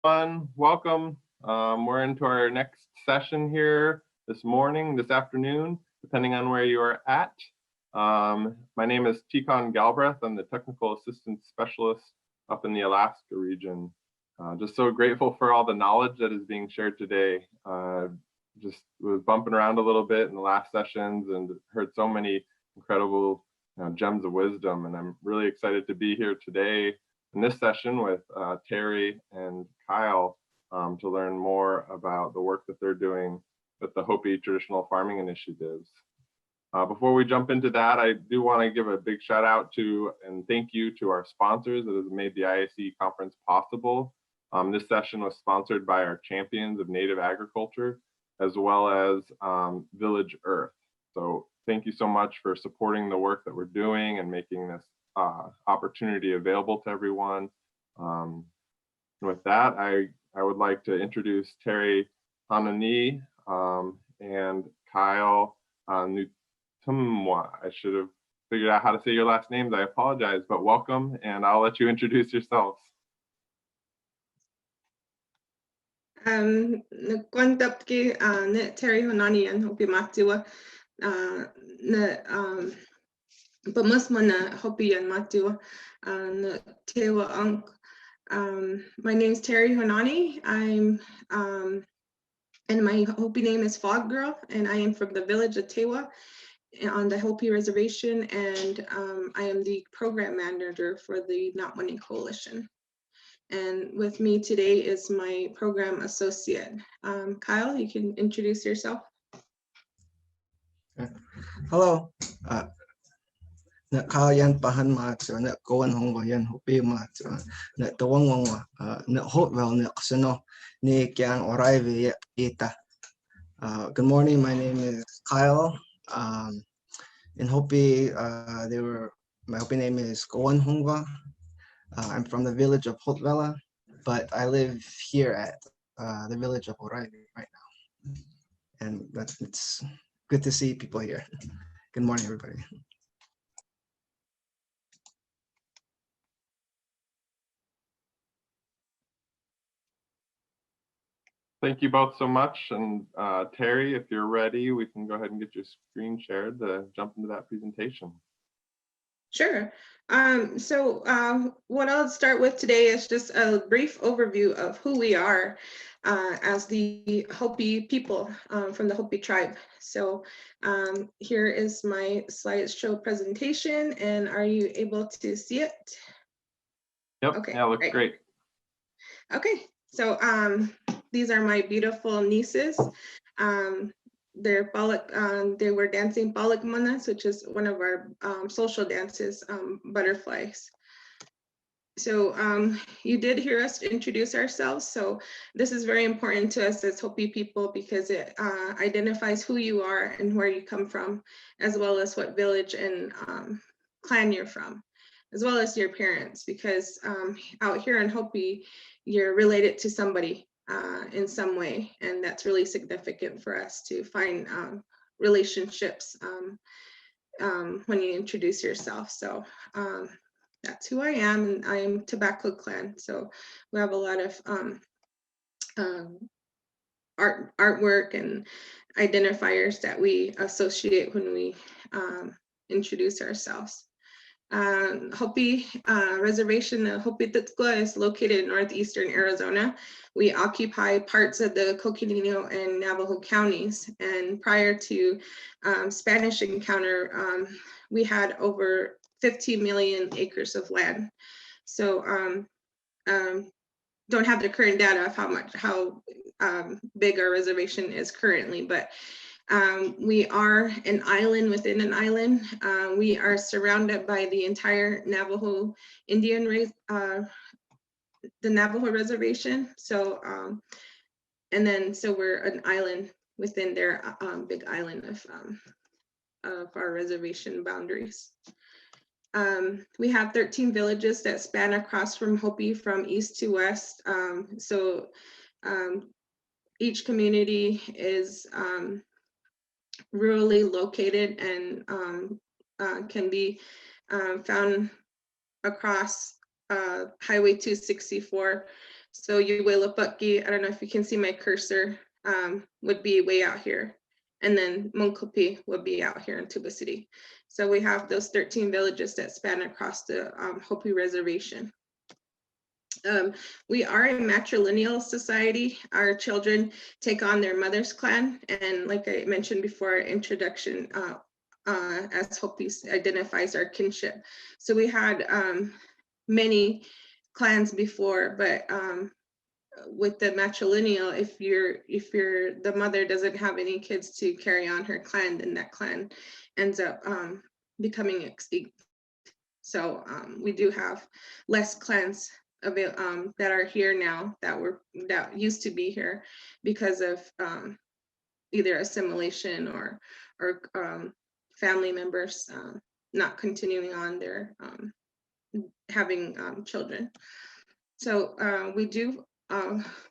Welcome. We're into our next session here this morning, this afternoon, depending on where you are at. My name is Tikon Galbreath. I'm the Technical Assistance Specialist up in the Alaska region. Just so grateful for all the knowledge that is being shared today. Just was bumping around a little bit in the last sessions and heard so many incredible gems of wisdom, and I'm really excited to be here today in this session with Terri and Kyle to learn more about the work that they're doing with the Hopi traditional farming initiatives. Before we jump into that, I do want to give a big shout out to and thank you to our sponsors that have made the ISE conference possible. This session was sponsored by our champions of native agriculture, as well as Village Earth. So thank you so much for supporting the work that we're doing and making this opportunity available to everyone. With that, I would like to introduce Terri, Honani, and Kyle Nutumwa. I should have figured out how to say your last names. I apologize, but welcome, and I'll let you introduce yourselves. Nagkwantapki Terri Honani and Hopi Matua Pamusma na Hopi and Matua Tewa Unk. My name is Terri Honani. I'm and my Hopi name is Fog Girl, and I am from the village of Tewa on the Hopi reservation, and I am the program manager for the Natwani Coalition. And with me today is my program associate. Kyle, you can introduce yourself. Hello. Na Kyle yan pahan matso na kawan hongwa yan Hopi matso na tawang wangwa na hotwell na kusano ni kyan oraive ita. Good morning. My name is Kyle. In Hopi, my Hopi name is Kawan Hongwa. I'm from the village of Hotvela, but I live here at the village of Oraive right now. And it's good to see people here. Good morning, everybody. Thank you both so much. And Terri, if you're ready, we can go ahead and get your screen shared to jump into that presentation. Sure. What I'll start with today is just a brief overview of who we are as the Hopi people from the Hopi tribe. So here is my slideshow presentation, and are you able to see it? Yep, okay, yeah, looks great. Okay, so these are my beautiful nieces. They're they were dancing Balak Manas, which is one of our social dances, butterflies. So you did hear us introduce ourselves. So this is very important to us as Hopi people because it identifies who you are and where you come from, as well as what village and clan you're from, as well as your parents, because out here in Hopi, you're related to somebody in some way, and that's really significant for us to find relationships when you introduce yourself. So that's who I am, and I am Tobacco Clan. So we have a lot of artwork and identifiers that we associate when we introduce ourselves. Hopi Reservation, the Hopi Tutkwa, is located in northeastern Arizona. We occupy parts of the Coconino and Navajo counties. And prior to Spanish encounter, we had over 15 million acres of land. So don't have the current data of how big our reservation is currently, but we are an island within an island. We are surrounded by the entire Navajo Indian race, the Navajo reservation. So, so we're an island within their big island of our reservation boundaries. We have 13 villages that span across from Hopi from east to west. Each community is rurally located and can be found across Highway 264 So Uwelaputki, I don't know if you can see my cursor, would be way out here. And then Monkopi would be out here in Tuba City. So we have those 13 villages that span across the Hopi Reservation. We are a matrilineal society. Our children take on their mother's clan. And like I mentioned before, our introduction, as Hopi identifies our kinship. So we had many clans before, but with the matrilineal, if the mother doesn't have any kids to carry on her clan, then that clan ends up becoming extinct. So we do have less clans that are here now that used to be here because of either assimilation or family members not continuing on their having children. So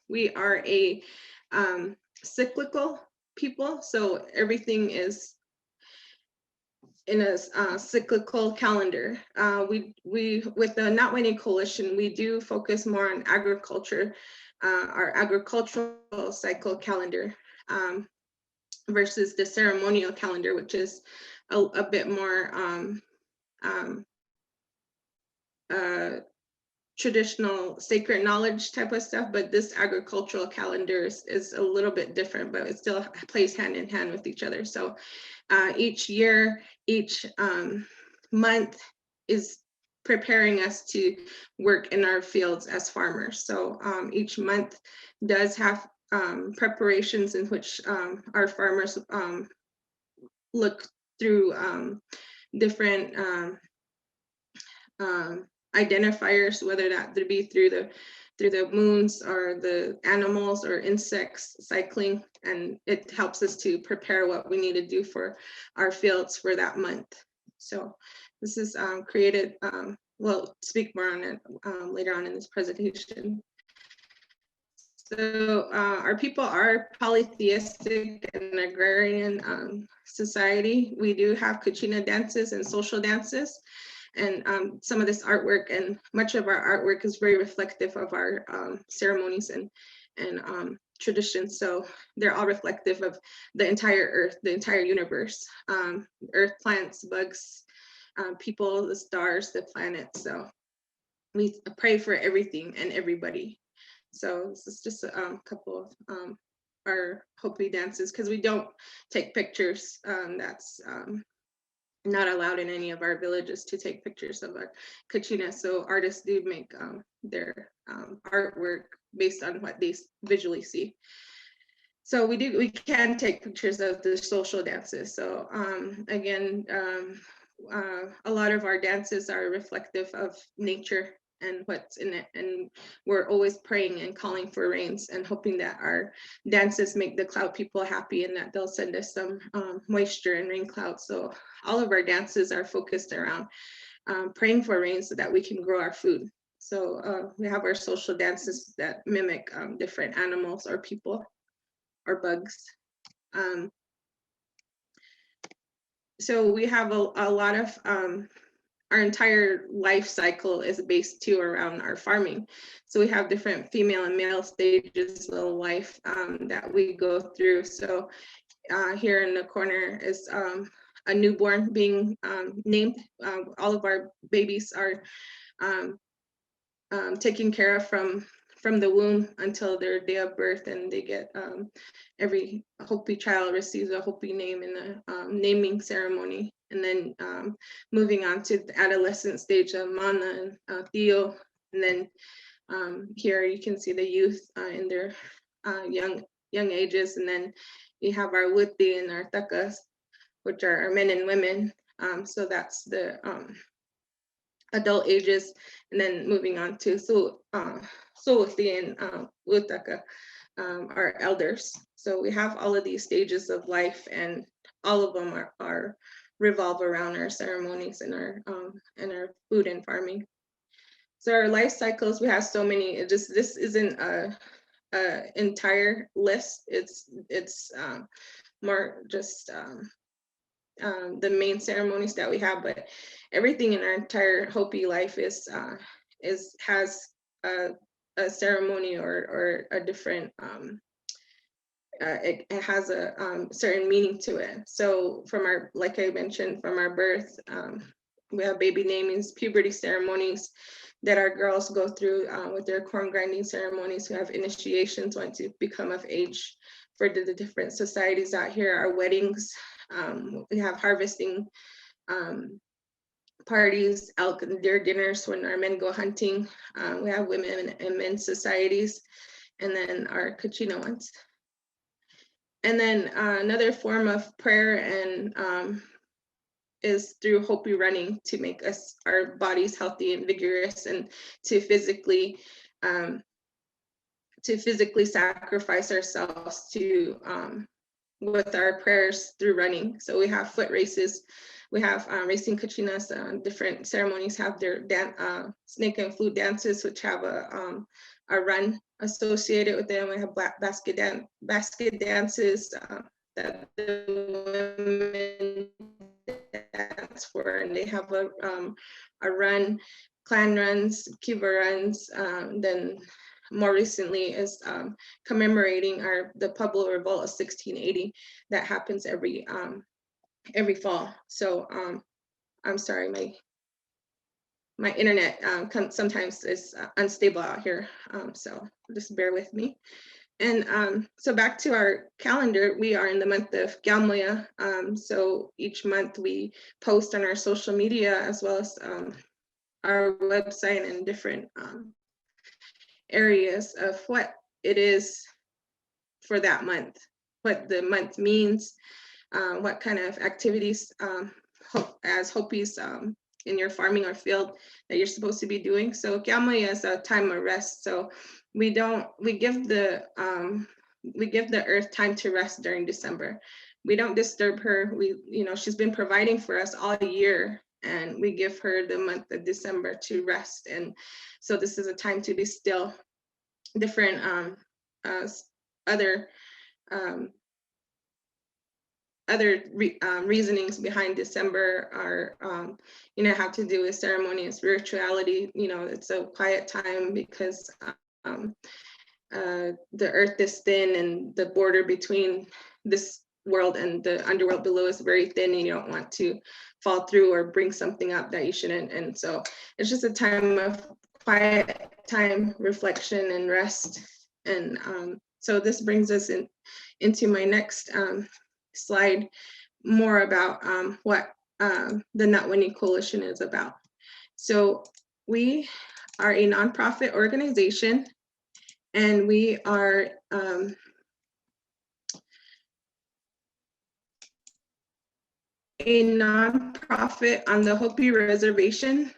we are a cyclical people. So everything is in a cyclical calendar. We with the Natwani Coalition, we do focus more on agriculture, our agricultural cycle calendar, versus the ceremonial calendar, which is a bit more traditional sacred knowledge type of stuff, but this agricultural calendar is a little bit different, but it still plays hand in hand with each other. So each year, each month is preparing us to work in our fields as farmers. So each month does have preparations in which our farmers look through different identifiers, whether that be through the moons or the animals or insects cycling, and it helps us to prepare what we need to do for our fields for that month. So this is created, we'll speak more on it later on in this presentation. So our people are polytheistic and agrarian society. We do have kachina dances and social dances. And some of this artwork and much of our artwork is very reflective of our ceremonies and traditions. So they're all reflective of the entire earth, the entire universe, earth, plants, bugs, people, the stars, the planets. So we pray for everything and everybody. So this is just a couple of our Hopi dances, because we don't take pictures. That's not allowed in any of our villages to take pictures of our kachina. So artists do make their artwork based on what they visually see. So we can take pictures of the social dances. So again, a lot of our dances are reflective of nature and what's in it. And we're always praying and calling for rains and hoping that our dances make the cloud people happy and that they'll send us some moisture and rain clouds. So all of our dances are focused around praying for rain so that we can grow our food. So we have our social dances that mimic different animals or people or bugs. So we have a lot of our entire life cycle is based too around our farming. So we have different female and male stages of life that we go through. So here in the corner is a newborn being named. All of our babies are taken care of from the womb until their day of birth, and they get every Hopi child receives a Hopi name in the naming ceremony. And then moving on to the adolescent stage of Mana and Theo. And then here you can see the youth in their young ages. And then you have our Wuti and our Takas, which are our men and women. So that's the adult ages. And then moving on to Wuti and Wutaka, our elders. So we have all of these stages of life, and all of them are revolve around our ceremonies and our food and farming. So our life cycles, we have so many. This isn't a entire list. It's more just the main ceremonies that we have, but everything in our entire Hopi life has a a ceremony or a different, it has a certain meaning to it. So from our, like I mentioned, from our birth, we have baby namings, puberty ceremonies that our girls go through with their corn grinding ceremonies. We have initiations once you become of age for the different societies out here. Our weddings, we have harvesting parties, elk and deer dinners when our men go hunting. We have women and men's societies, and then our Kachina ones. And then another form of prayer and is through Hopi running, to make us, our bodies healthy and vigorous, and to physically sacrifice ourselves to with our prayers through running. So we have foot races, we have racing kachinas, different ceremonies have their snake and flute dances, which have a run associated with them. We have basket dances that the women dance for, and they have a run, clan runs, kiva runs. Then more recently is commemorating the Pueblo Revolt of 1680 that happens every fall. So I'm sorry, my internet sometimes is unstable out here, so just bear with me. And so back to our calendar, we are in the month of Galmoya. So each month we post on our social media as well as our website and different areas of what it is for that month, what the month means, what kind of activities as Hopis in your farming or field that you're supposed to be doing. So Galmoya is a time of rest. So we give the earth time to rest during December. We don't disturb her. She's been providing for us all year, and we give her the month of December to rest. And so this is a time to be still. Different other reasonings behind December are, have to do with ceremony and spirituality. It's a quiet time because the earth is thin, and the border between this world and the underworld below is very thin, and you don't want to fall through or bring something up that you shouldn't. And so it's just a time of quiet time, reflection, and rest. And so this brings us into my next slide, more about what the Natwani Coalition is about. So we are a nonprofit organization, and we are a nonprofit on the Hopi Reservation.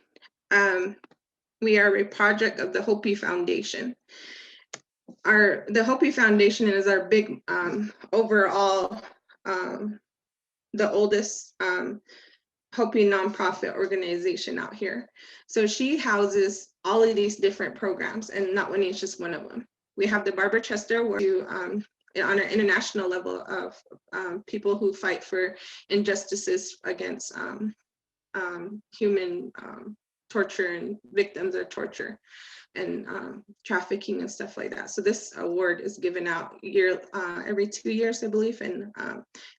We are a project of the Hopi Foundation. The Hopi Foundation is our big overall, the oldest Hopi nonprofit organization out here. So she houses all of these different programs, and Natwani is just one of them. We have the Barbara Chester Award on an international level of people who fight for injustices against human torture and victims of torture and trafficking and stuff like that. So this award is given out every 2 years, I believe, and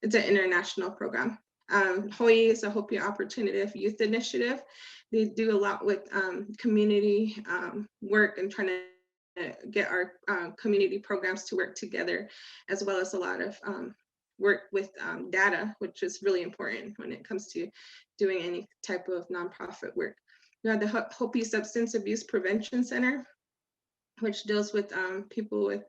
it's an international program. Hoi is a Hopi Opportunity Youth Initiative. They do a lot with community work and trying to get our community programs to work together, as well as a lot of work with data, which is really important when it comes to doing any type of nonprofit work. We have the Hopi Substance Abuse Prevention Center, which deals with people with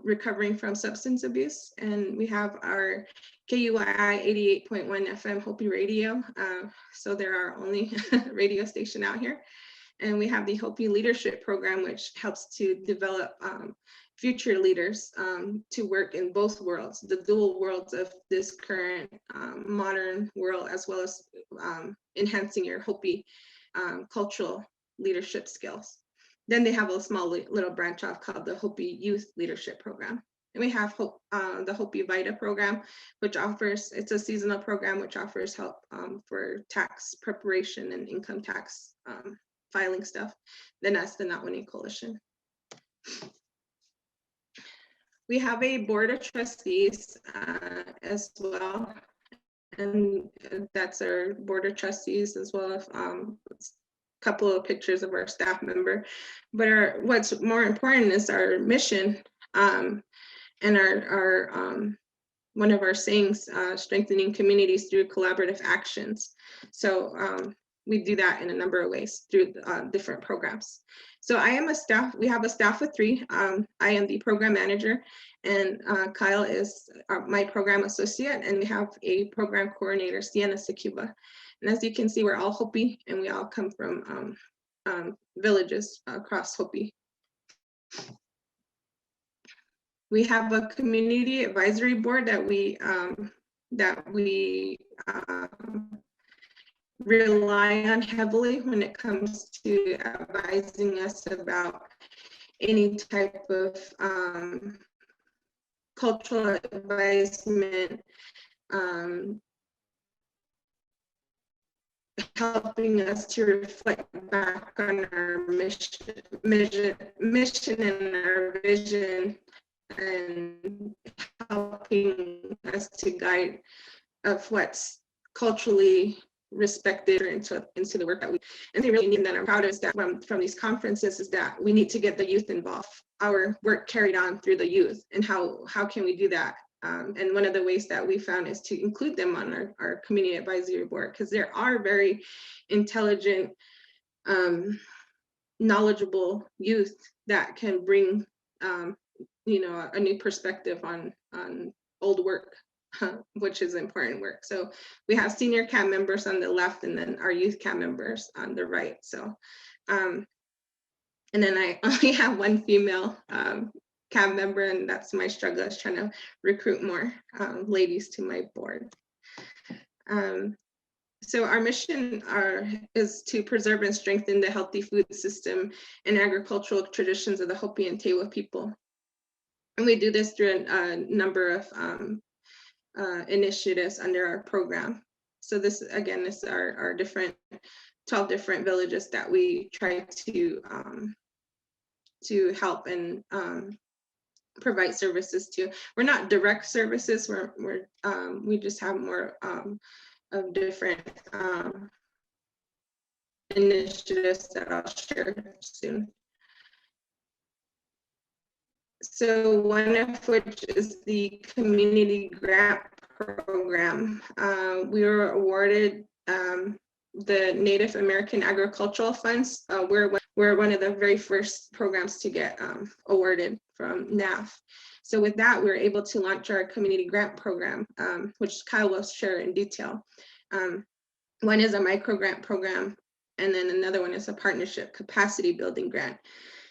recovering from substance abuse. And we have our KUII 88.1 FM Hopi Radio. So they're our only radio station out here. And we have the Hopi Leadership Program, which helps to develop future leaders to work in both worlds, the dual worlds of this current modern world, as well as enhancing your Hopi cultural leadership skills. Then they have a small little branch off called the Hopi Youth Leadership Program. And we have the Hopi Vita program, which offers, it's a seasonal program which offers help for tax preparation and income tax filing stuff, then that's the Natwani Coalition. We have a board of trustees as well, and that's our board of trustees, as well as a couple of pictures of our staff member. But what's more important is our mission, and our one of our sayings, strengthening communities through collaborative actions. So we do that in a number of ways through different programs. So I am a staff, we have a staff of 3. I am the program manager, and Kyle is my program associate, and we have a program coordinator, Sienna Secuba. And as you can see, we're all Hopi, and we all come from villages across Hopi. We have a community advisory board that we rely on heavily when it comes to advising us about any type of cultural advisement, helping us to reflect back on our mission and our vision, and helping us to guide of what's culturally respected into the work that we, and they really need that. I'm proud of that from these conferences is that we need to get the youth involved, our work carried on through the youth, and how can we do that? And one of the ways that we found is to include them on our community advisory board, because there are very intelligent, knowledgeable youth that can bring a new perspective on old work, which is important work. So we have senior CAB members on the left, and then our youth CAB members on the right. So, and then I only have one female CAB member, and that's my struggle, is trying to recruit more ladies to my board. So our mission is to preserve and strengthen the healthy food system and agricultural traditions of the Hopi and Tewa people. And we do this through a number of initiatives under our program. So this, again, is our 12 different villages that we try to help and provide services to. We're not direct services, we just have more of different initiatives that I'll share soon. So one of which is the community grant program. We were awarded the Native American Agricultural Funds. We're one of the very first programs to get awarded from NAF. So with that, we were able to launch our community grant program, which Kyle will share in detail. One is a micro grant program, and then another one is a partnership capacity building grant.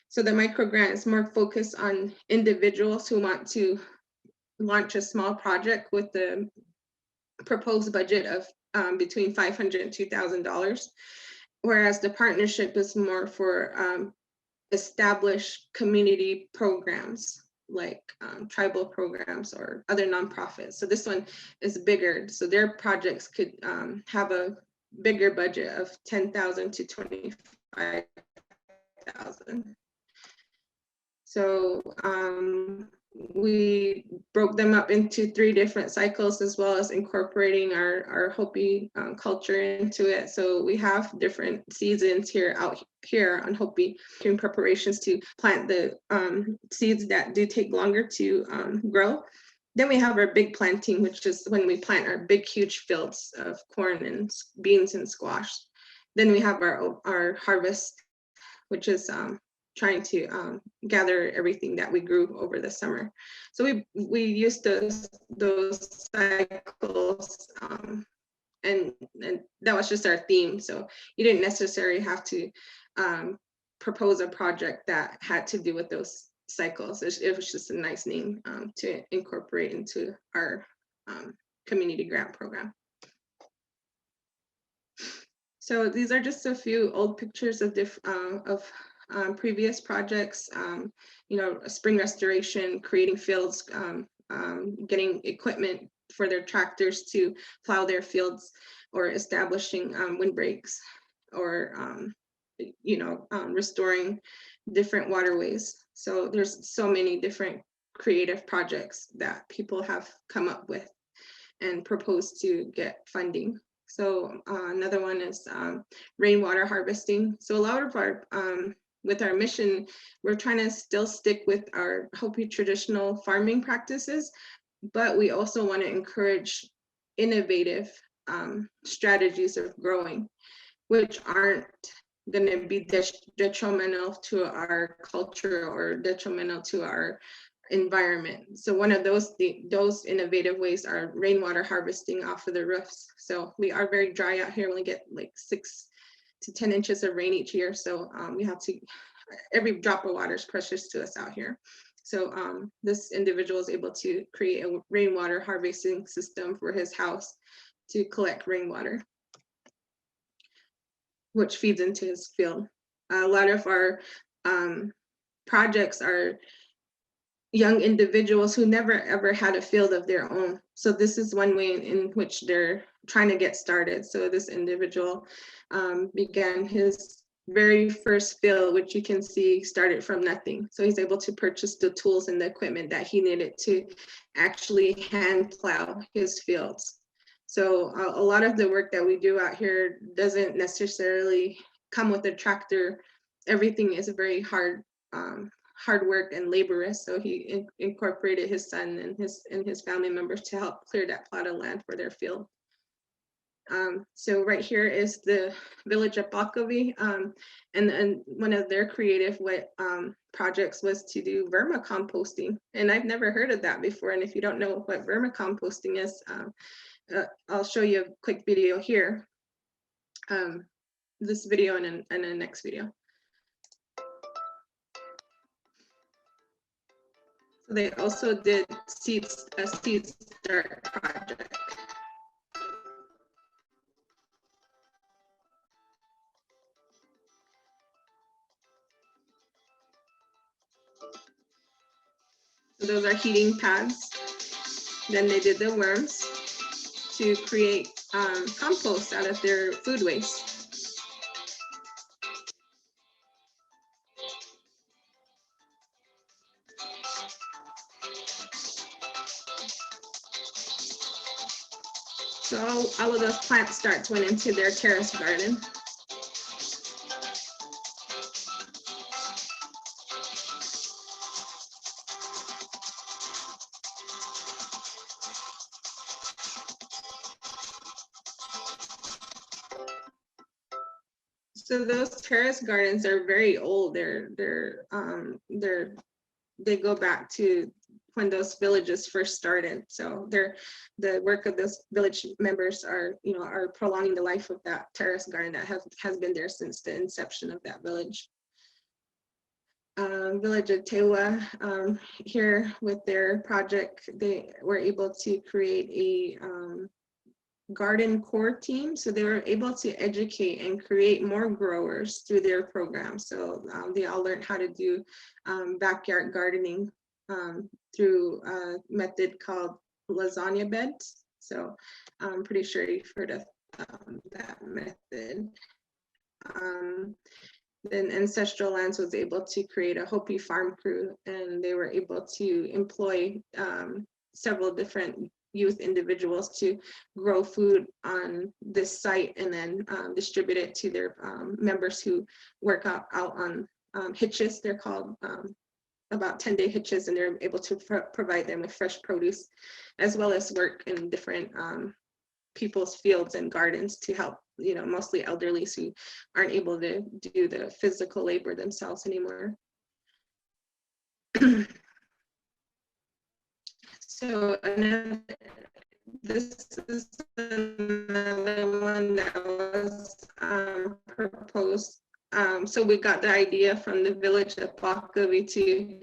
So the micro grant is more focused on individuals who want to launch a small project with the proposed budget of between $500 and $2,000, whereas the partnership is more for established community programs like tribal programs or other nonprofits. So this one is bigger. So their projects could have a bigger budget of $10,000 to $25,000. So we broke them up into 3 different cycles, as well as incorporating our Hopi culture into it. So we have different seasons out here on Hopi, doing preparations to plant the seeds that do take longer to grow. Then we have our big planting, which is when we plant our big, huge fields of corn and beans and squash. Then we have our harvest, which is trying to gather everything that we grew over the summer. So we used those cycles, and that was just our theme. So you didn't necessarily have to propose a project that had to do with those cycles. It was just a nice name to incorporate into our community grant program. So these are just a few old pictures of previous projects, spring restoration, creating fields, getting equipment for their tractors to plow their fields, or establishing windbreaks, or restoring different waterways. So there's so many different creative projects that people have come up with and proposed to get funding. So another one is rainwater harvesting. So a lot of our, with our mission, we're trying to still stick with our Hopi traditional farming practices, but we also want to encourage innovative strategies of growing, which aren't going to be detrimental to our culture or detrimental to our environment. So one of those innovative ways are rainwater harvesting off of the roofs. So we are very dry out here. We only get like 6 to 10 inches of rain each year. So we have to, every drop of water is precious to us out here. So this individual is able to create a rainwater harvesting system for his house to collect rainwater, which feeds into his field. A lot of our projects are young individuals who never ever had a field of their own. So this is one way in which they're trying to get started. So this individual began his very first field, which you can see started from nothing. So he's able to purchase the tools and the equipment that he needed to actually hand plow his fields. So a lot of the work that we do out here doesn't necessarily come with a tractor. Everything is very hard work and laborious. So he incorporated his son and his family members to help clear that plot of land for their field. So right here is the village of Pacovie, and one of their creative projects was to do vermicomposting. And I've never heard of that before. And if you don't know what vermicomposting is, I'll show you a quick video here. This video and the next video. They also did a seed start project. So those are heating pads. Then they did the worms to create compost out of their food waste. So all of those plant starts went into their terrace garden. So those terrace gardens are very old. They go back to when those villages first started. So the work of those village members are prolonging the life of that terrace garden that has been there since the inception of that village. Village of Tewa, here with their project, they were able to create a garden core team. So they were able to educate and create more growers through their program. So they all learned how to do backyard gardening through a method called lasagna beds. So I'm pretty sure you've heard of that method. Then Ancestral Lands was able to create a Hopi farm crew, and they were able to employ several different youth individuals to grow food on this site and then distribute it to their members who work out on hitches. They're called about 10-day hitches, and they're able to provide them with fresh produce, as well as work in different people's fields and gardens to help, mostly elderlies who aren't able to do the physical labor themselves anymore. So this is another one that was proposed. So we got the idea from the village of Pacovie to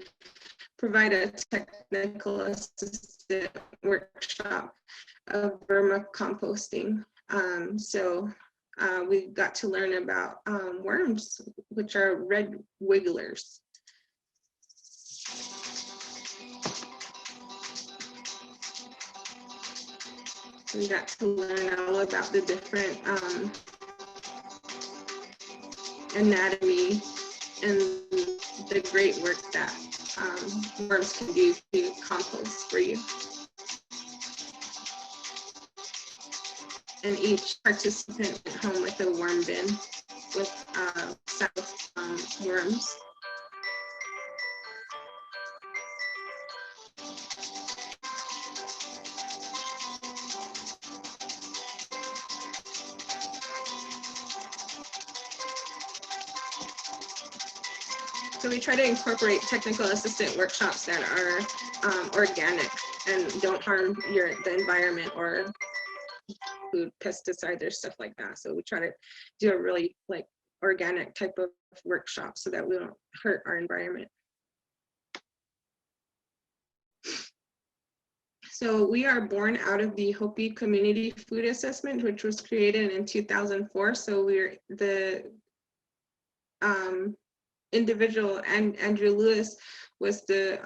provide a technical assisted workshop of vermicomposting. So we got to learn about worms, which are red wigglers. We got to learn all about the different anatomy, and the great work that worms can do to compost for you. And each participant went home with a worm bin with south worms. So we try to incorporate technical assistant workshops that are organic and don't harm the environment or food, pesticides, or stuff like that. So we try to do a really like organic type of workshop so that we don't hurt our environment. So we are born out of the Hopi Community Food Assessment, which was created in 2004. So we're the individual, and Andrew Lewis was the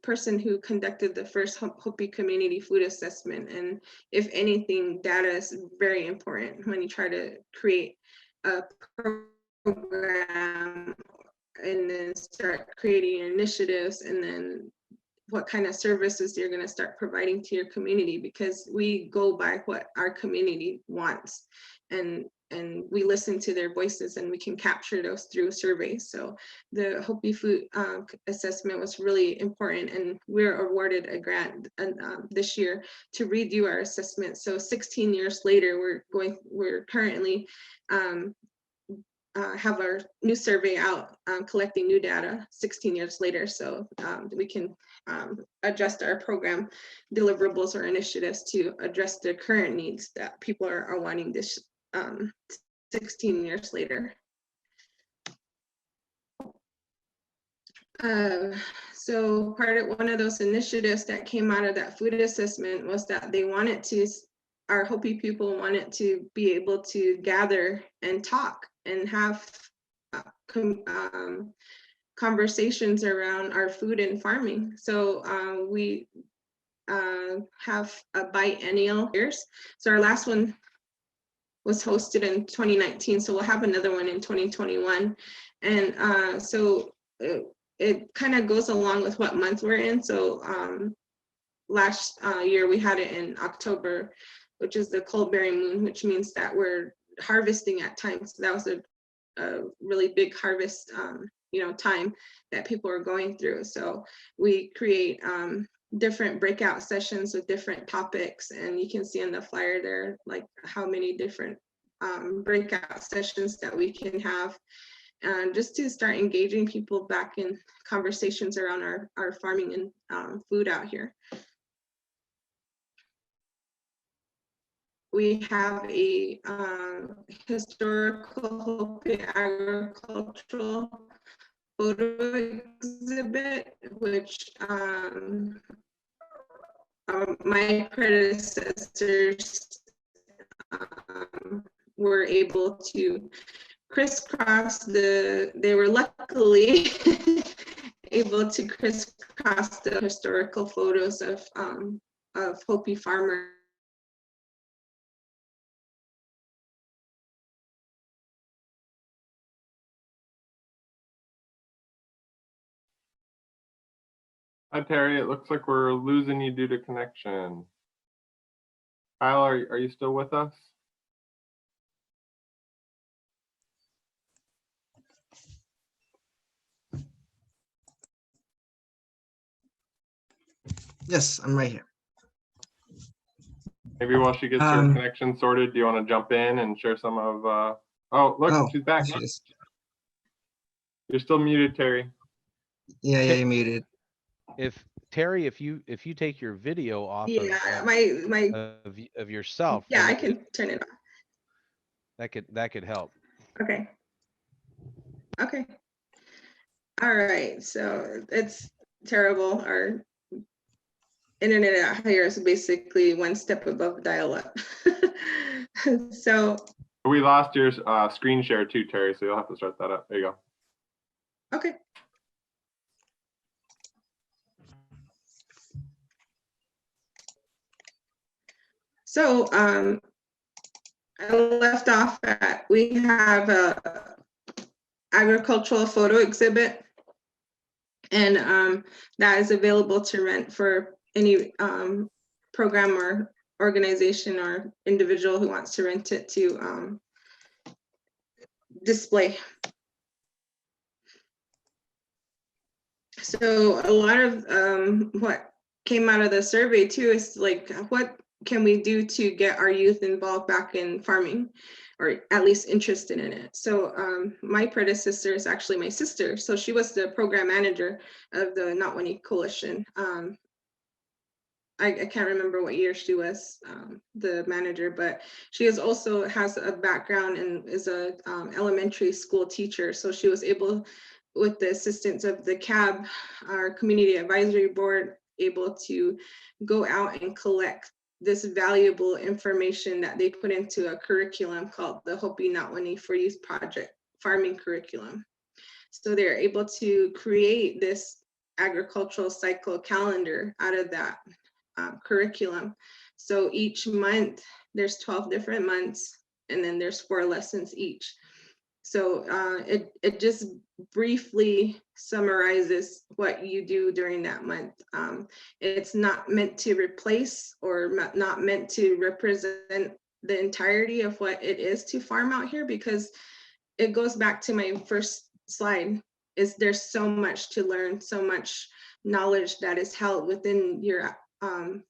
person who conducted the first Hopi Community Food Assessment. And if anything, data is very important when you try to create a program and then start creating initiatives, and then what kind of services you're going to start providing to your community, because we go by what our community wants, and we listen to their voices, and we can capture those through surveys. So the Hopi Food Assessment was really important, and we're awarded a grant this year to redo our assessment. So 16 years later, we're currently have our new survey out, collecting new data 16 years later, so we can adjust our program deliverables or initiatives to address the current needs that people are wanting this 16 years later. So one of those initiatives that came out of that food assessment was that our Hopi people wanted to be able to gather and talk and have conversations around our food and farming. So we have a biennial years. So our last one was hosted in 2019. So we'll have another one in 2021. And so it kind of goes along with what month we're in. So last year we had it in October, which is the cold bearing moon, which means that we're harvesting at times. So that was a really big harvest, time that people are going through. So we create different breakout sessions with different topics, and you can see on the flyer there like how many different breakout sessions that we can have, and just to start engaging people back in conversations around our farming and food out here. We have a historical Hopi agricultural photo exhibit, which my predecessors were able to crisscross they were luckily able to crisscross the historical photos of Hopi farmers. Hi, Terry. It looks like we're losing you due to connection. Kyle, are you still with us? Yes, I'm right here. Maybe while she gets her connection sorted, do you want to jump in and share some of, oh, look, she's back. You're still muted, Terry. Yeah, you're muted. Terry, if you take your video off of yourself, yeah, I can turn it off. That could help. Okay. All right, so it's terrible. Our internet out here is basically one step above dial-up. So we lost your screen share too, Terry, so you'll have to start that up. There you go. Okay. So I left off at, we have a agricultural photo exhibit, and that is available to rent for any program or organization or individual who wants to rent it to display. So a lot of what came out of the survey too is like, what can we do to get our youth involved back in farming, or at least interested in it? So my predecessor is actually my sister. So she was the program manager of the Natwani Coalition. I can't remember what year she was the manager, but she is also has a background and is a elementary school teacher. So she was able, with the assistance of the CAB, our community advisory board, able to go out and collect this valuable information that they put into a curriculum called the Hopi Natwani for Youth Project farming curriculum. So they're able to create this agricultural cycle calendar out of that curriculum. So each month there's 12 different months, and then there's 4 lessons each. So it just briefly summarizes what you do during that month. It's not meant to replace or not meant to represent the entirety of what it is to farm out here, because it goes back to my first slide, is there's so much to learn, so much knowledge that is held within your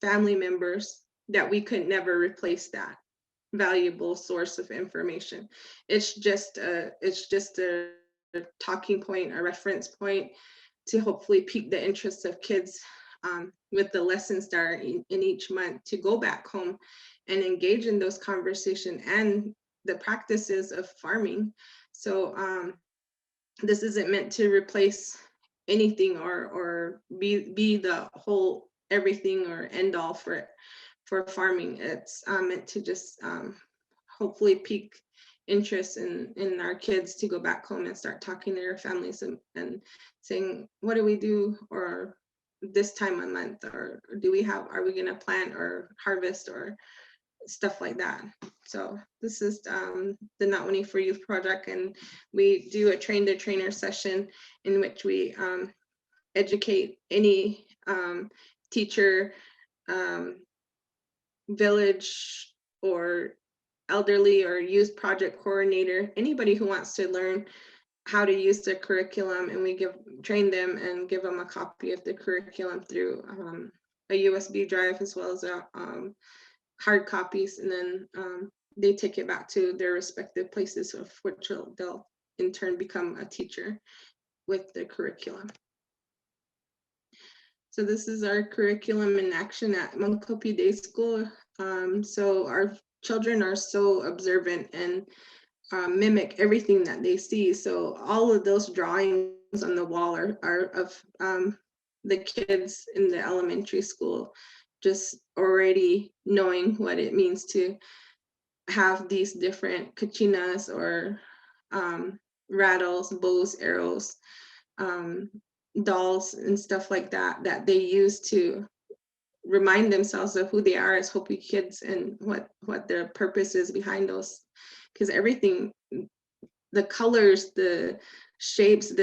family members that we could never replace that valuable source of information. It's just a talking point, a reference point to hopefully pique the interest of kids with the lessons that are in each month, to go back home and engage in those conversations and the practices of farming. So this isn't meant to replace anything or be the whole everything or end all for farming. It's meant to just hopefully pique interest in our kids to go back home and start talking to their families and saying, what do we do or this time of month, or are we gonna plant or harvest or stuff like that. So this is the Natwani for Youth project, and we do a train the trainer session in which we educate any teacher, village or elderly or youth project coordinator, anybody who wants to learn how to use the curriculum, and we train them and give them a copy of the curriculum through a USB drive as well as hard copies, and then they take it back to their respective places of which they'll in turn become a teacher with the curriculum. So this is our curriculum in action at Montgomery Day School. So our children are so observant and mimic everything that they see. So all of those drawings on the wall are of the kids in the elementary school, just already knowing what it means to have these different kachinas or rattles, bows, arrows, dolls and stuff like that they use to remind themselves of who they are as Hopi kids and what their purpose is behind those. Because everything, the colors, the shapes,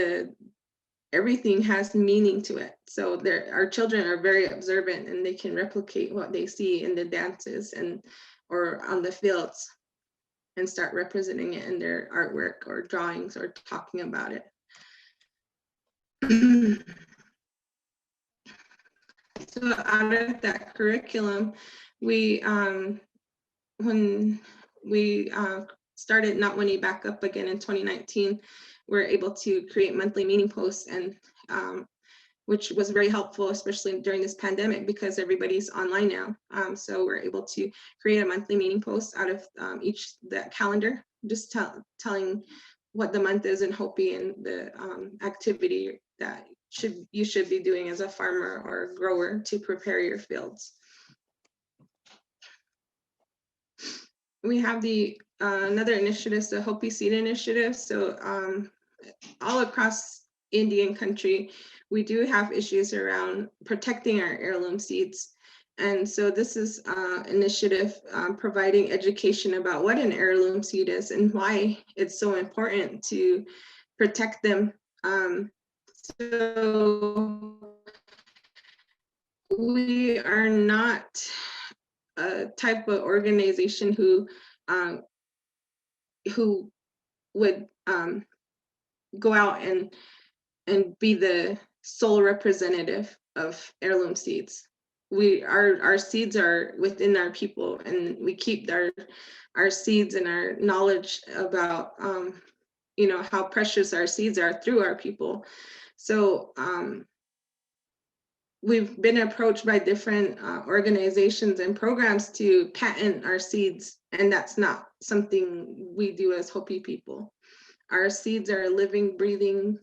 everything has meaning to it. So our children are very observant, and they can replicate what they see in the dances or on the fields and start representing it in their artwork or drawings or talking about it. So out of that curriculum, when we started Natwani back up again in 2019, we're able to create monthly meeting posts, and which was very helpful, especially during this pandemic, because everybody's online now. So we're able to create a monthly meeting post out of that calendar, just telling what the month is in Hopi and the activity that you should be doing as a farmer or grower to prepare your fields. We have the another initiative, the Hopi Seed Initiative. So all across Indian country, we do have issues around protecting our heirloom seeds. And so this is initiative providing education about what an heirloom seed is and why it's so important to protect them. So we are not a type of organization who would go out and be the sole representative of heirloom seeds. Our seeds are within our people, and we keep our seeds and our knowledge about how precious our seeds are through our people. So we've been approached by different organizations and programs to patent our seeds, and that's not something we do as Hopi people. Our seeds are living, breathing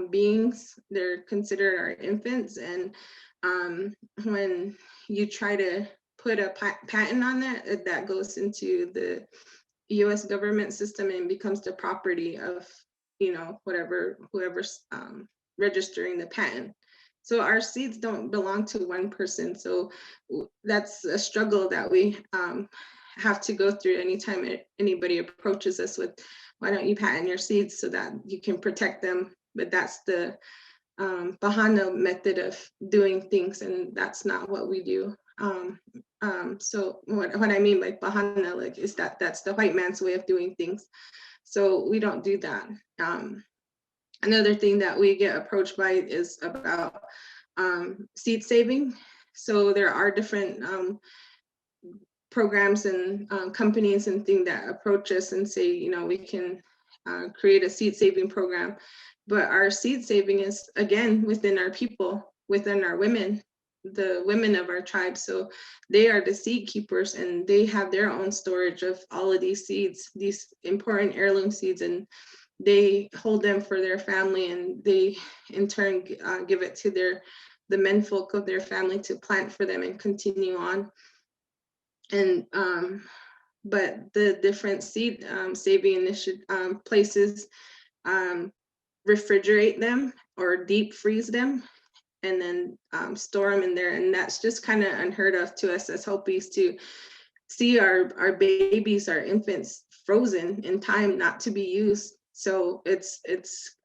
beings. They're considered our infants, and when you try to put a patent on that goes into the U.S. government system and becomes the property of whoever's registering the patent. So our seeds don't belong to one person. So that's a struggle that we have to go through anytime anybody approaches us with, why don't you patent your seeds so that you can protect them? But that's the Bahana method of doing things, and that's not what we do. So what I mean by Bahana is that's the white man's way of doing things. So we don't do that. Another thing that we get approached by is about seed saving. So there are different programs and companies and things that approach us and say, we can create a seed saving program. But our seed saving is, again, within our people, within our women, the women of our tribe. So they are the seed keepers, and they have their own storage of all of these seeds, these important heirloom seeds, and they hold them for their family, and they in turn give it to the menfolk of their family to plant for them and continue on. And but the different seed saving places refrigerate them or deep freeze them, and then store them in there. And that's just kind of unheard of to us as Hopis, to see our babies, our infants frozen in time, not to be used. So it's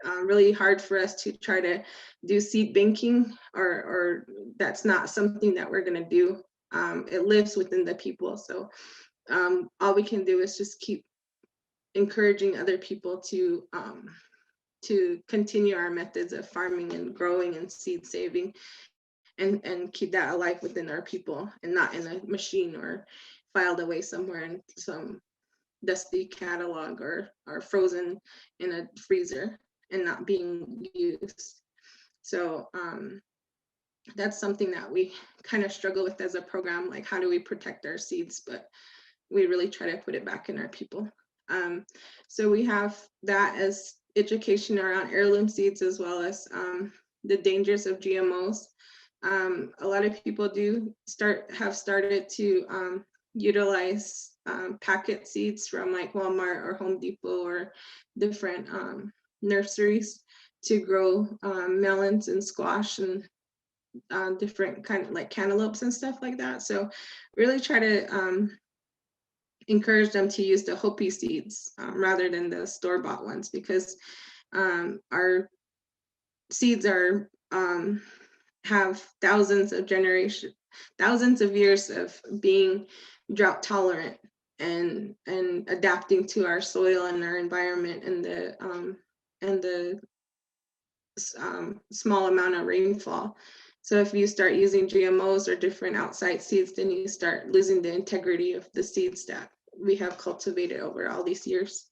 really hard for us to try to do seed banking, or that's not something that we're going to do. It lives within the people. So all we can do is just keep encouraging other people to continue our methods of farming and growing and seed saving, and keep that alive within our people, and not in a machine or filed away somewhere in some dusty catalog or frozen in a freezer and not being used. So that's something that we kind of struggle with as a program, like how do we protect our seeds, but we really try to put it back in our people. So we have that as education around heirloom seeds, as well as the dangers of GMOs. A lot of people have started to utilize packet seeds from like Walmart or Home Depot or different nurseries to grow melons and squash and different kind of like cantaloupes and stuff like that. So really try to encourage them to use the Hopi seeds rather than the store-bought ones, because our seeds have thousands of years of being drought tolerant and adapting to our soil and our environment and the small amount of rainfall. So if you start using GMOs or different outside seeds, then you start losing the integrity of the seeds that we have cultivated over all these years.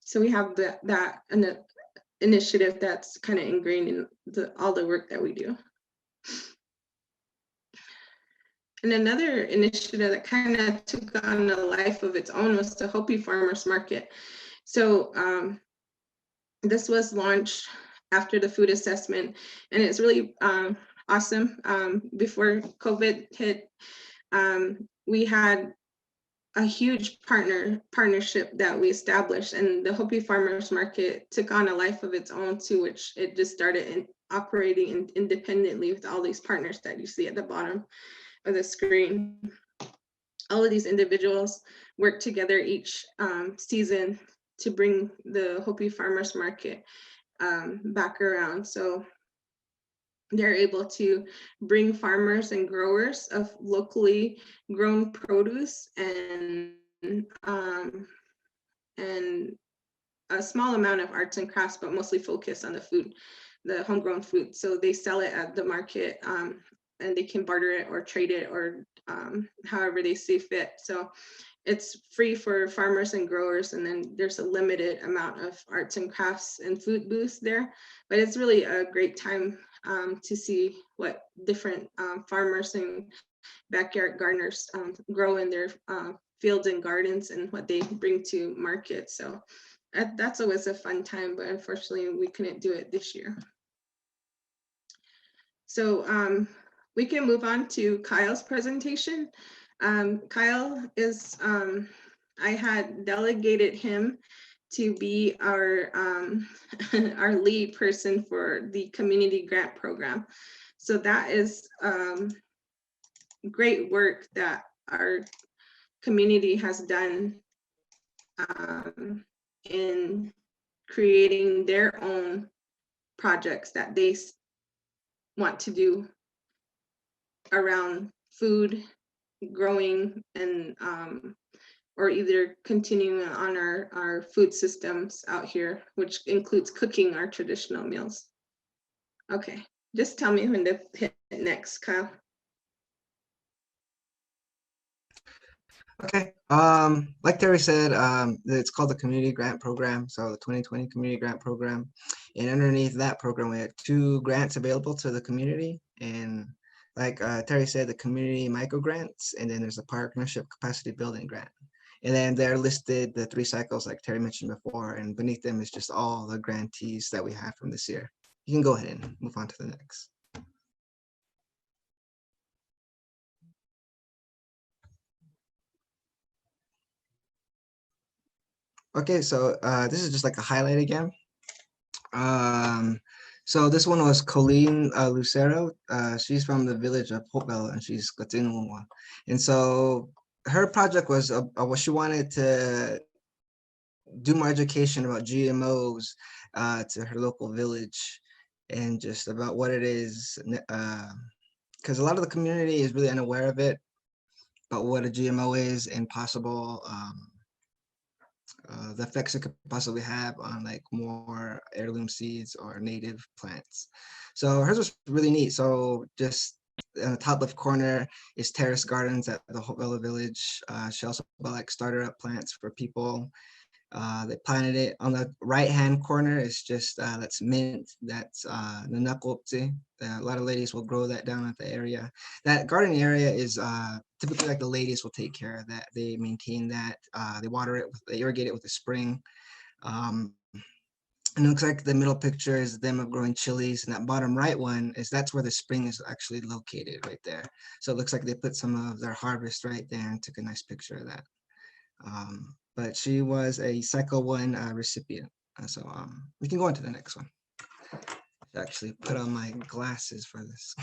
So we have that initiative that's kind of ingrained in all the work that we do. And another initiative that kind of took on a life of its own was the Hopi Farmers Market. So this was launched after the food assessment, and it's really awesome. Before COVID hit, we had a huge partnership that we established, and the Hopi Farmers Market took on a life of its own, to which it just started operating independently with all these partners that you see at the bottom. of the screen. All of these individuals work together each season to bring the Hopi Farmers Market back around. So they're able to bring farmers and growers of locally grown produce and a small amount of arts and crafts, but mostly focused on the food, the homegrown food. So they sell it at the market and they can barter it or trade it or however they see fit. So it's free for farmers and growers. And then there's a limited amount of arts and crafts and food booths there. But it's really a great time to see what different farmers and backyard gardeners grow in their fields and gardens and what they bring to market. So that's always a fun time, but unfortunately we couldn't do it this year. So we can move on to Kyle's presentation. Kyle is, I had delegated him to be our our lead person for the community grant program. So that is great work that our community has done in creating their own projects that they want to do around food, growing, and or either continuing on our food systems out here, which includes cooking our traditional meals. Okay, just tell me when to hit next, Kyle. Okay, like Terry said, it's called the Community Grant Program, so the 2020 Community Grant Program. And underneath that program, we had 2 grants available to the community. And like Terry said, the community micro grants, and then there's a partnership capacity building grant. And then they're listed the 3 cycles like Terry mentioned before, and beneath them is just all the grantees that we have from this year. You can go ahead and move on to the next. Okay, so this is just like a highlight again. So this one was Colleen Lucero. She's from the village of Hopewell, and she's Katinunwa. And so her project was what she wanted to do more education about GMOs to her local village, and just about what it is, because a lot of the community is really unaware of it, about what a GMO is and possible the effects it could possibly have on like more heirloom seeds or native plants. So hers was really neat. So just in the top left corner is Terrace Gardens at the Hopewell Village. She also bought like starter up plants for people. They planted it. On the right hand corner is just that's mint. That's nanakopti. A lot of ladies will grow that down at the area. That garden area is typically like the ladies will take care of that. They maintain that. They water it. They irrigate it with a spring. And it looks like the middle picture is them of growing chilies, and that bottom right one is that's where the spring is actually located right there. So it looks like they put some of their harvest right there and took a nice picture of that. But she was a cycle 1 recipient. So we can go on to the next one. I actually put on my glasses for this.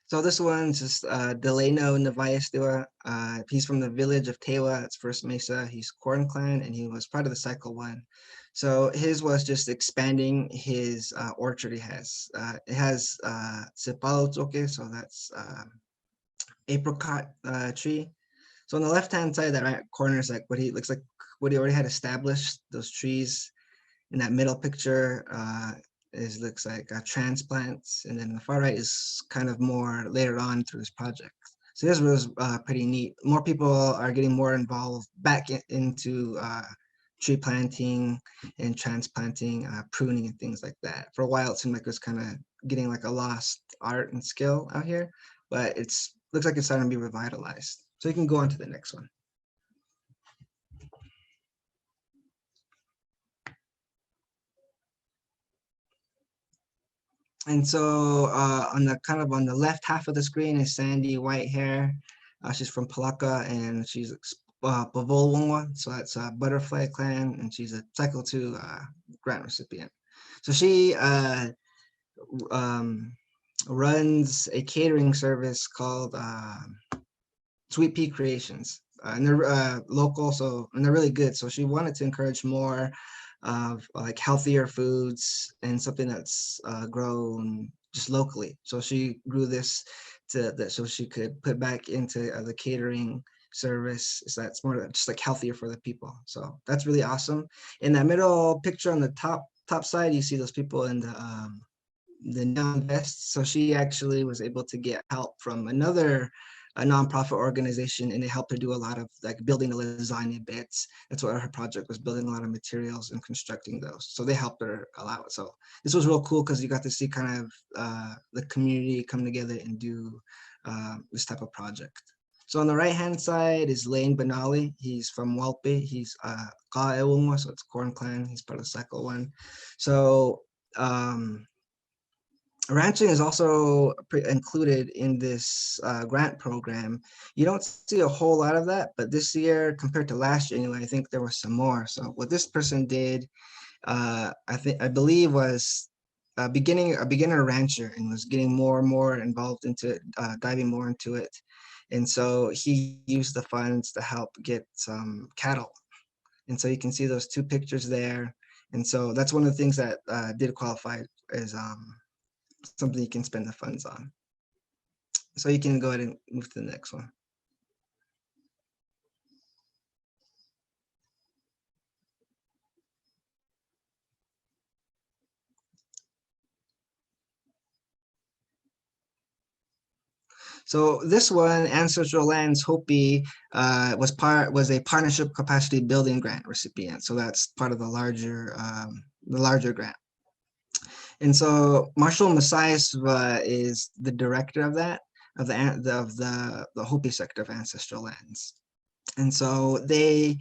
So this one's just Delano Nevias Dewa. He's from the village of Tewa, it's First Mesa. He's Corn Clan, and he was part of the cycle 1. So his was just expanding his orchard he has. It has Sepalotoke, so that's apricot tree. So on the left-hand side, that right corner is like what he looks like, what he already had established, those trees. In that middle picture looks like transplants. And then the far right is kind of more later on through his project. So this was pretty neat. More people are getting more involved back into tree planting and transplanting, pruning and things like that. For a while, it seemed like it was kind of getting like a lost art and skill out here, but looks like it's starting to be revitalized. So you can go on to the next one. And so on the left half of the screen is Sandy, white hair. She's from Palaka, and she's Pavolwongwa, so that's a butterfly clan, and she's a cycle 2 grant recipient. So she runs a catering service called Sweet Pea Creations. And they're local, and they're really good. So she wanted to encourage more of like healthier foods and something that's grown just locally. So she grew this so she could put back into the catering service. So that's more just like healthier for the people. So that's really awesome. In that middle picture on the top side, you see those people in the neon vests. So she actually was able to get help from a nonprofit organization, and it helped her do a lot of like building the lasagna bits. That's what her project was, building a lot of materials and constructing those. So they helped her a lot. So this was real cool because you got to see kind of the community come together and do this type of project. So on the right-hand side is Lane Benali. He's from Walpe. He's Kaewungwa, so it's Corn Clan. He's part of Cycle One. So ranching is also included in this grant program. You don't see a whole lot of that, but this year compared to last year, anyway, I think there was some more. So what this person did, I believe was a beginner rancher, and was getting more and more involved into it, diving more into it. And so he used the funds to help get some cattle. And so you can see those two pictures there. And so that's one of the things that did qualify as something you can spend the funds on. So you can go ahead and move to the next one. So this one, Ancestral Lands Hopi, was a partnership capacity building grant recipient. So that's part of the larger grant. And so Marshall Messias is the director of that, of the Hopi sector of Ancestral Lands. And so they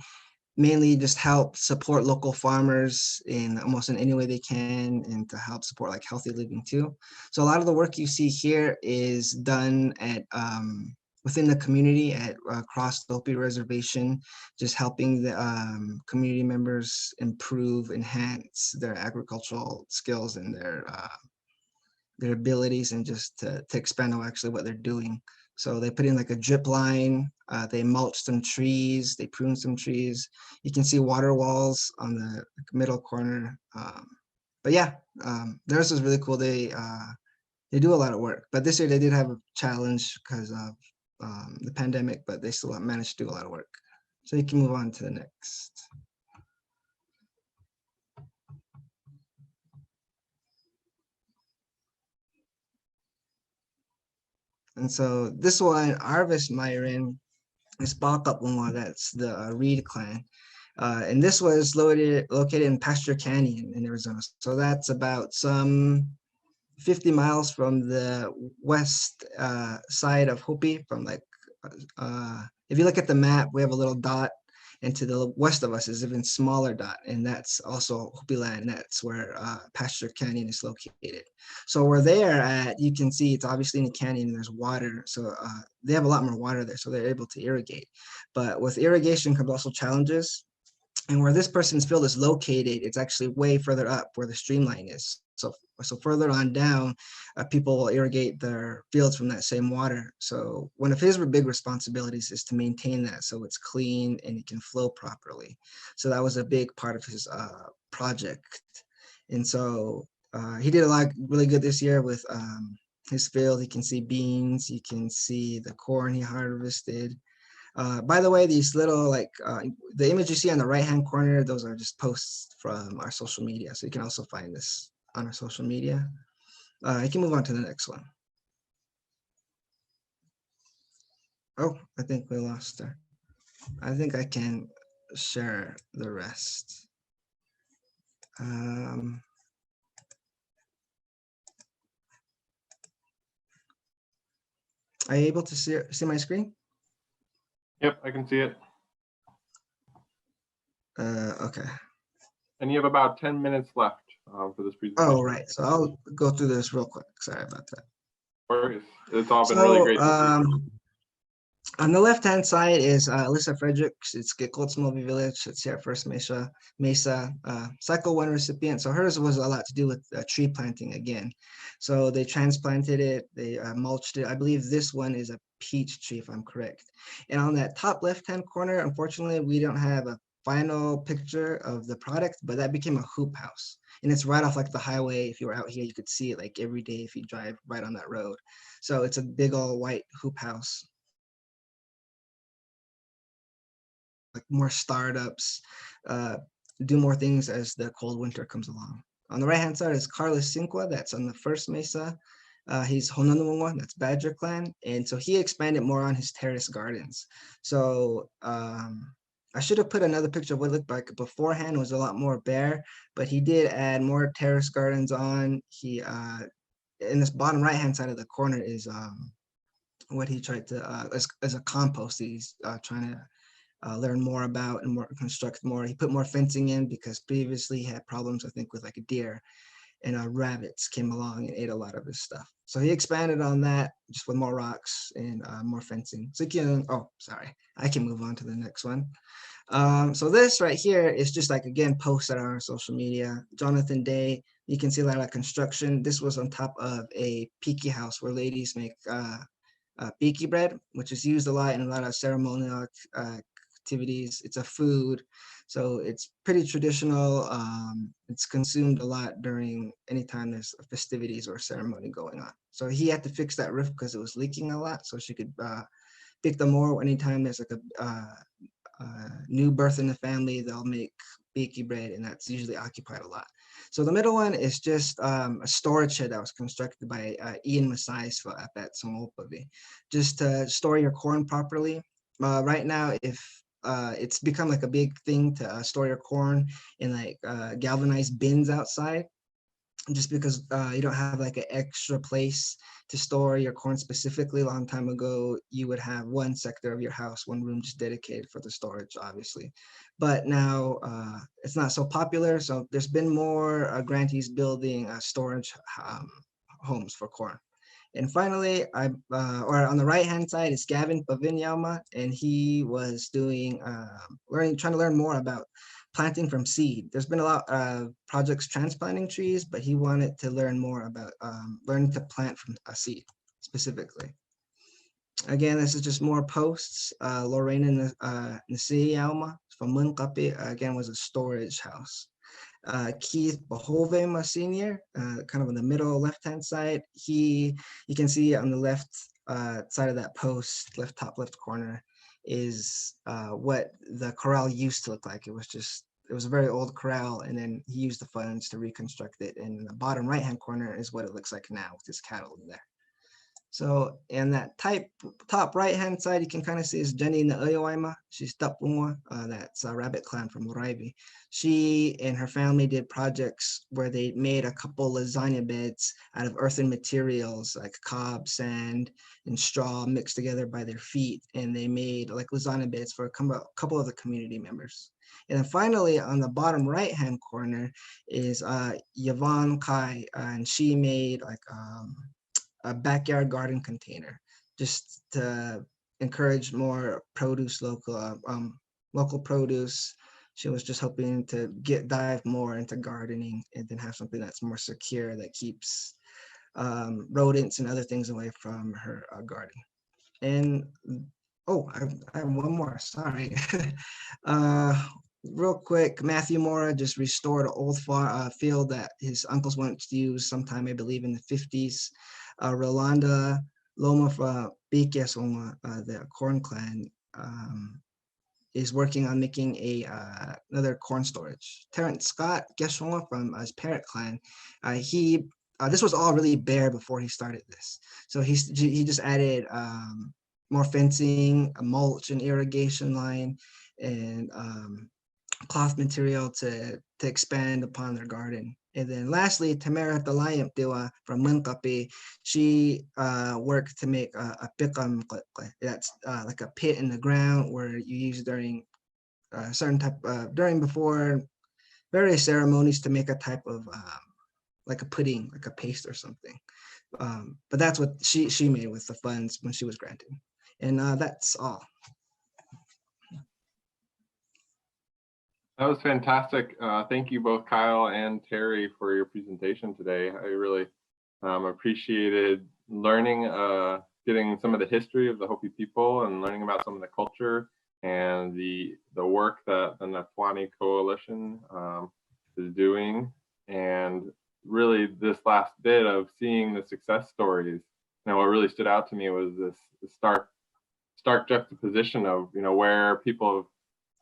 mainly just help support local farmers in almost in any way they can, and to help support like healthy living too. So a lot of the work you see here is done at within the community at across the Hopi Reservation, just helping the community members enhance their agricultural skills and their abilities, and just to expand on actually what they're doing. So they put in like a drip line, they mulch some trees, they prune some trees. You can see water walls on the middle corner. But yeah, theirs is really cool. They do a lot of work, but this year they did have a challenge because of the pandemic, but they still managed to do a lot of work. So you can move on to the next. And so this one, Arvis Myron, is Bakapungwa, that's the Reed clan. And this was located in Pasture Canyon in Arizona. So that's about some 50 miles from the west side of Hopi, from like, if you look at the map, we have a little dot, and to the west of us is an even smaller dot, and that's also Hopi land. That's where Pasture Canyon is located. So where they're at, you can see it's obviously in a canyon and there's water. So they have a lot more water there, so they're able to irrigate. But with irrigation comes also challenges. And where this person's field is located, it's actually way further up where the streamline is. So further on down, people will irrigate their fields from that same water. So one of his big responsibilities is to maintain that so it's clean and it can flow properly. So that was a big part of his project. And so he did a lot really good this year with his field. You can see beans, you can see the corn he harvested. By the way, these little the image you see on the right-hand corner, those are just posts from our social media. So you can also find this on our social media. I can move on to the next one. Oh, I think we lost her. I think I can share the rest. Are you able to see my screen? Yep, I can see it. Okay. And you have about 10 minutes left for this presentation. Oh, right. So I'll go through this real quick. Sorry about that. It's all been really great. On the left-hand side is Alyssa Fredericks. It's Smokey Village. It's here at First Mesa Cycle 1 recipient. So hers was a lot to do with tree planting again. So they transplanted it, they mulched it. I believe this one is a peach tree, if I'm correct. And on that top left-hand corner, unfortunately, we don't have a final picture of the product, but that became a hoop house. And it's right off like the highway. If you were out here, you could see it like every day if you drive right on that road. So it's a big old white hoop house. Like more startups, do more things as the cold winter comes along. On the right-hand side is Carlos Cinqua, that's on the first Mesa. He's Honani, that's Badger Clan. And so he expanded more on his Terrace Gardens. So I should have put another picture of what it looked like beforehand. It was a lot more bare, but he did add more Terrace Gardens on. He, in this bottom right-hand side of the corner is what he tried to, as a compost, he's trying to learn more about and more construct more. He put more fencing in because previously he had problems, I think, with like a deer, and rabbits came along and ate a lot of his stuff. So he expanded on that just with more rocks and more fencing. So you can, oh, sorry, I can move on to the next one. So this right here is just like, again, posted on our social media. Jonathan Day, you can see a lot of construction. This was on top of a piki house where ladies make piki bread, which is used a lot in a lot of ceremonial activities. It's a food, so it's pretty traditional. It's consumed a lot during any time there's festivities or ceremony going on. So he had to fix that roof because it was leaking a lot, so she could pick them more anytime there's like a new birth in the family. They'll make piki bread, and that's usually occupied a lot. So the middle one is just a storage shed that was constructed by Ian Masai's at Pacovie, just to store your corn properly. Right now, if it's become like a big thing to store your corn in like galvanized bins outside, just because you don't have like an extra place to store your corn specifically. A long time ago, you would have one sector of your house, one room just dedicated for the storage, obviously. But now it's not so popular. So there's been more grantees building storage homes for corn. And finally, or on the right-hand side is Gavin Vinoma, and he was doing, trying to learn more about planting from seed. There's been a lot of projects transplanting trees, but he wanted to learn more about learning to plant from a seed specifically. Again, this is just more posts. Lorena Nasi Alma from Montgomery, again, was a storage house. Keith Pacovie Senior, kind of in the middle left-hand side. You can see on the left side of that post, top left corner, is what the corral used to look like. It was a very old corral, and then he used the funds to reconstruct it. And in the bottom right-hand corner is what it looks like now with his cattle in there. So in that top right-hand side, you can kind of see is Jenny Naoyoima. She's Tapungwa, that's a rabbit clan from Oraibi. She and her family did projects where they made a couple lasagna beds out of earthen materials like cob, sand, and straw mixed together by their feet. And they made like lasagna beds for a couple of the community members. And then finally, on the bottom right-hand corner is Yvonne Kai, and she made like a backyard garden container just to encourage more produce, local produce. She was just hoping to dive more into gardening and then have something that's more secure that keeps rodents and other things away from her garden. And oh, I have one more, sorry. Real quick, Matthew Mora just restored an old field that his uncles wanted to use sometime, I believe, in the 50s. Rolanda Loma from the Corn Clan, is working on making another corn storage. Terrence Scott Geshonga from his parent clan, this was all really bare before he started this. So he just added more fencing, a mulch and irrigation line, and cloth material to expand upon their garden. And then lastly, Tamara Talayamtiwa from Montgomery, she worked to make a pikam. That's like a pit in the ground where you use during certain type before various ceremonies to make a type of like a pudding, like a paste or something. But that's what she made with the funds when she was granted. And that's all. That was fantastic. Thank you both, Kyle and Terry, for your presentation today. I really appreciated learning, getting some of the history of the Hopi people and learning about some of the culture and the work that the Natwani Coalition is doing. And really this last bit of seeing the success stories. What really stood out to me was this stark juxtaposition of, where people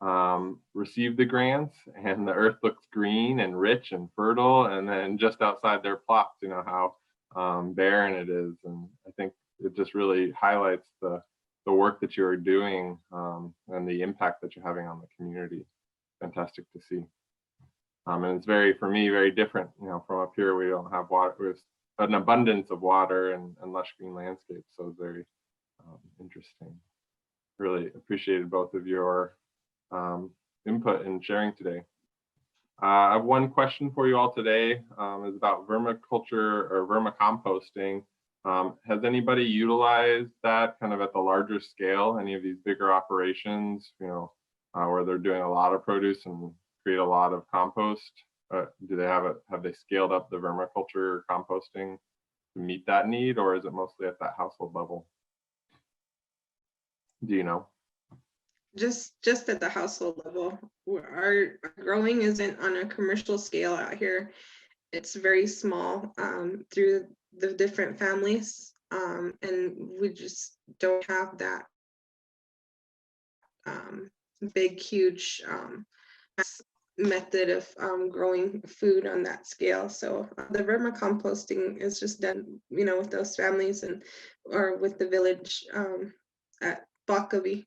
have received the grants and the earth looks green and rich and fertile, and then just outside their plots, how barren it is. And I think it just really highlights the work that you are doing and the impact that you're having on the community. Fantastic to see. And it's for me, very different, from up here. We don't have water, there's an abundance of water and lush green landscapes. So it's very interesting. Really appreciated both of your input and sharing today. I have one question for you all today. Is about vermiculture or vermicomposting. Has anybody utilized that kind of at the larger scale? Any of these bigger operations, where they're doing a lot of produce and create a lot of compost? Do they have they scaled up the vermiculture composting to meet that need, or is it mostly at that household level? Do you know? Just at the household level. Our growing isn't on a commercial scale out here. It's very small through the different families, and we just don't have that big, huge method of growing food on that scale. So the vermicomposting is just done, with those families or with the village at Pacovie,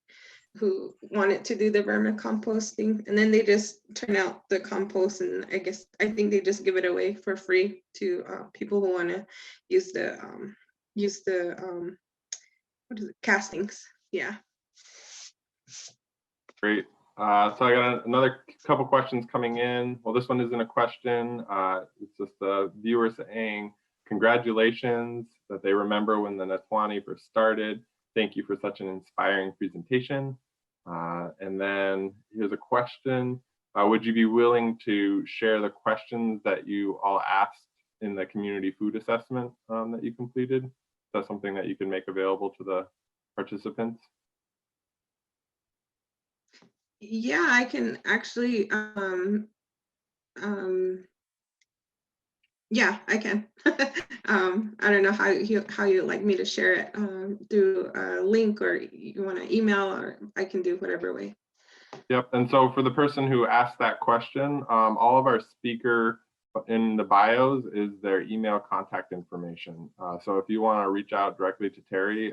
who wanted to do the vermicomposting, and then they just turn out the compost, and I think they just give it away for free to people who want to use the what is it, castings. Yeah. Great. So I got another couple questions coming in. Well, this one isn't a question. It's just the viewer saying congratulations that they remember when the Natwani first started. Thank you for such an inspiring presentation. And then here's a question. Would you be willing to share the questions that you all asked in the community food assessment that you completed? Is that something that you can make available to the participants? Yeah, I can actually, yeah, I can. I don't know how you like me to share it, through a link, or you want to email, or I can do whatever way. Yep. And so for the person who asked that question, all of our speaker in the bios is their email contact information. So if you want to reach out directly to Terry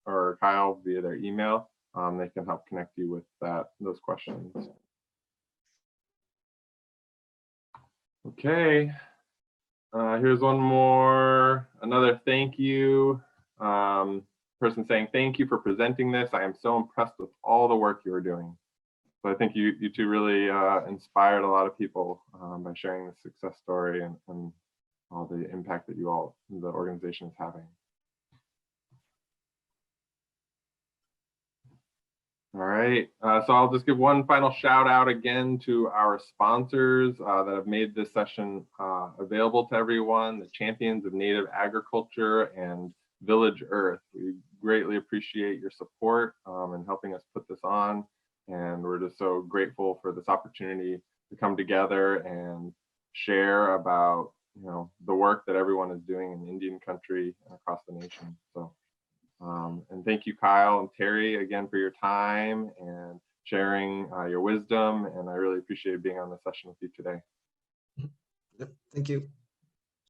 or Kyle via their email, they can help connect you with those questions. Okay. Here's one more, another thank you. Person saying, thank you for presenting this. I am so impressed with all the work you are doing. So I think you two really inspired a lot of people by sharing the success story and all the impact that the organization is having. All right, so I'll just give one final shout out again to our sponsors that have made this session available to everyone, the Champions of Native Agriculture and Village Earth. We greatly appreciate your support in helping us put this on, and we're just so grateful for this opportunity to come together and share about the work that everyone is doing in Indian country and across the nation. So. And thank you, Kyle and Terry, again for your time and sharing your wisdom. And I really appreciate being on the session with you today. Thank you.